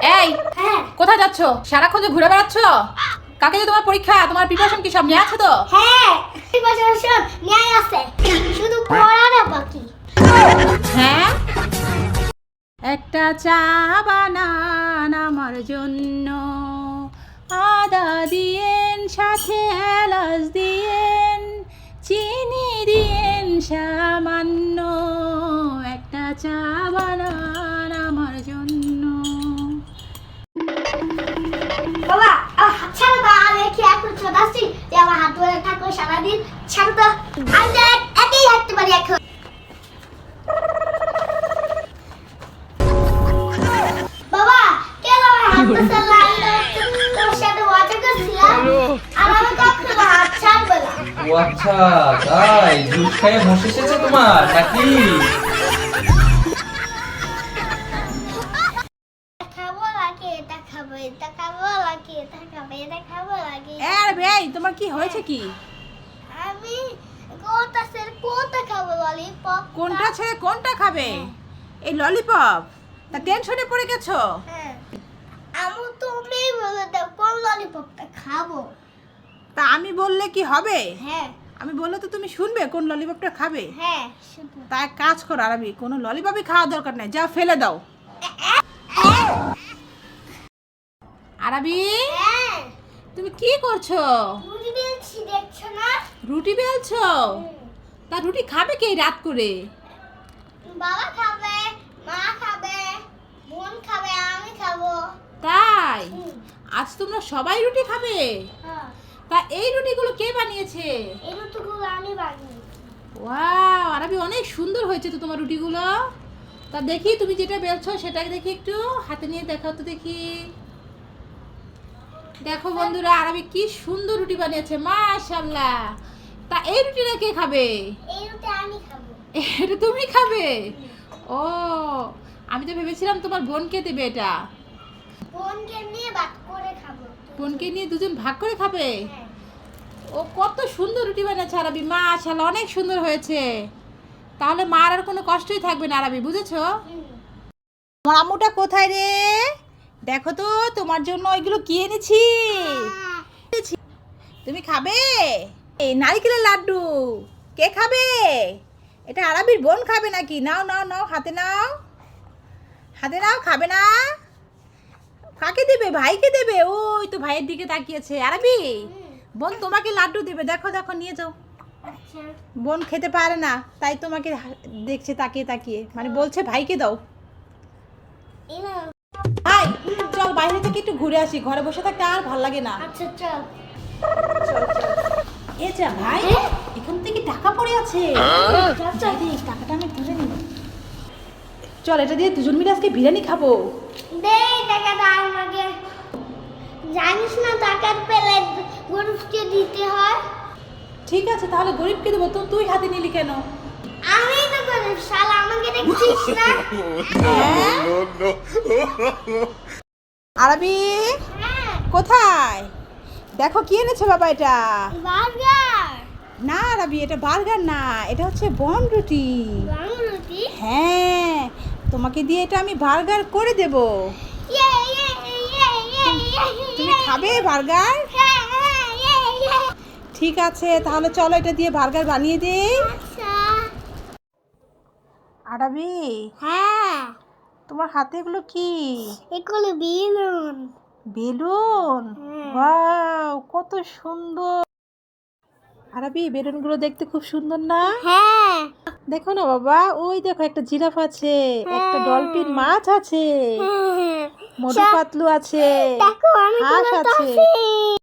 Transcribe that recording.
এই কোথায় যাচ্ছ? সারাক্ষণ যে ঘুরে বেড়াচ্ছ। কাকে যে তোমার পরীক্ষা, তোমার প্রিপারেশন কি সব নিয়ে আছে তো? হ্যাঁ প্রিপারেশন নিয়ে আছে, শুধু পড়াটা বাকি। হ্যাঁ, একটা চা বানান আমার জন্য, আদা দিয়েন সাথে এলাচ দিয়েন, চিনি দিয়েন সামান্য, একটা চা বানান আমার জন্য। বাবা আমার হাত ছাড়ো তো, আমি কি এখন চলে যে আমার হাত ধরে থাকো সারাদিন। ছাড়ো তো, আমি তো একাই হাঁটতে পারি এখন। বাবা কেন আমার হাত ধরে তোর সাথে ওয়াটার করছিলাম, আর আমি কখনো হাত ছাড়বো না। ও আচ্ছা, তাই জুস খেয়ে বসে এসেছে তোমার নাকি? খাবো লাগে, এটা খাবো, এটা খাবো লাগে, এটা খাবো, এটা খাবো লাগে। আরে ভাই, তোমার কি হয়েছে কি? আমি কোনটা খাবো? ললিপপ। কোনটা ছেড়ে কোনটা খাবে? এই ললিপপ? তা টেনশনে পড়ে গেছো? হ্যাঁ, আমি তুমি বলে দাও কোন ললিপপটা খাবো। তা আমি বললে কি হবে? হ্যাঁ আমি বললে তো তুমি শুনবে কোন ললিপপটা খাবে। হ্যাঁ শুধু তা এক কাজ করো আরবি, কোনো ললিপপই খাওয়ার দরকার নেই, যা ফেলে দাও। আরবি, হ্যাঁ তুমি কি করছো? রুটি বেলছি, দেখছো না? রুটি বেলছো? তা রুটি খাবে কে রাত করে? বাবা খাবে, মা খাবে, বোন খাবে, আমি খাবো। তাই? হুম, আজ তোমরা সবাই রুটি খাবে? হ্যাঁ তা এই রুটিগুলো কে বানিয়েছে? এই রুটিগুলো আমি বানিয়েছি। ওয়াও, আরবি অনেক সুন্দর হয়েছে তো তোমার রুটিগুলো। তা দেখি তুমি যেটা বেলছো সেটাকে দেখি, একটু হাতে নিয়ে দেখাও তো দেখি। দেখো বন্ধুরা, আরবি কি সুন্দর রুটি বানিয়েছে, মাশাআল্লাহ। তা এই রুটিটা কে খাবে? এই রুটি আমি খাবো। এটা তুমি খাবে? ও, আমি তো ভেবেছিলাম তোমার বোনকে দেবে এটা। বোনকে নিয়ে ভাগ করে খাবো। বোনকে নিয়ে দুজন ভাগ করে খাবে? হ্যাঁ ও কত সুন্দর রুটি বানিয়েছে আরবি, মাশাআল্লাহ অনেক সুন্দর হয়েছে। তাহলে মার আর কোনো কষ্টই থাকবে না আরবি, বুঝেছো? হুম। আমার আম্মুটা কোথায় রে? দেখো তো তোমার জন্য এগুলো কি এনেছি। তুমি খাবে? এই নারকেলের লাড্ডু কে খাবে? এটা আরবির বোন খাবে নাকি? নাও নাও নাও, হাতে নাও, হাতে নাও। খাবে না? কাকে দেবে? ভাইকে দেবে? ওই তো ভাইয়ের দিকে তাকিয়েছে। আরবি, বোন তোমাকে লাড্ডু দেবে, দেখো দেখো, নিয়ে যাও। আচ্ছা বোন খেতে পারে না, তাই তোমাকে দেখছে তাকিয়ে তাকিয়ে, মানে বলছে ভাইকে দাও। এই নাও। ভাই, চল বাইরে থেকে একটু ঘুরে আসি, ঘরে বসে থাকতে আর ভাল লাগে না। আচ্ছা চল। এ যা ভাই, এখান থেকে টাকা পড়ে আছে। যাই রে, টাকাটা আমি তুলে নিব। চল, এটা দিয়ে দুজন মিলে আজকে বিরিয়ানি খাবো। দে টাকাটা আমাকে। জানিস না টাকার পেলে গরিবকে দিতে হয়। ঠিক আছে, তাহলে গরিবকে দেবো, তো তুই হাতে নিলি কেন? আমি তো গরিব, শালা আমাকে দেখছিস না? হ্যাঁ? আরবি হ্যাঁ কোথায়? দেখো কি এনেছে বাবা এটা। বার্গার। না আরবি, এটা বার্গার না, এটা হচ্ছে বন রুটি। রুটি। হ্যাঁ, তোমাকে দিয়ে এটা আমি বার্গার করে দেব। ইয়ে ইয়ে ইয়ে ইয়ে ইয়ে। তুমি খাবে বার্গার? হ্যাঁ হ্যাঁ ইয়ে ইয়ে। ঠিক আছে, তাহলে চলো এটা দিয়ে বার্গার বানিয়ে দিই। আচ্ছা। আরবি, হ্যাঁ তোমার হাতে এগুলো কি? এগুলো বেলুন। বেলুন? ওয়াও, কত সুন্দর। আরবি, বেলুনগুলো দেখতে খুব সুন্দর না? হ্যাঁ দেখো না বাবা, ওই দেখো একটা জিরাফ আছে, একটা ডলফিন মাছ আছে, মধু পাতলু আছে, দেখো আমি হাঁস কোনো আছে। টফি।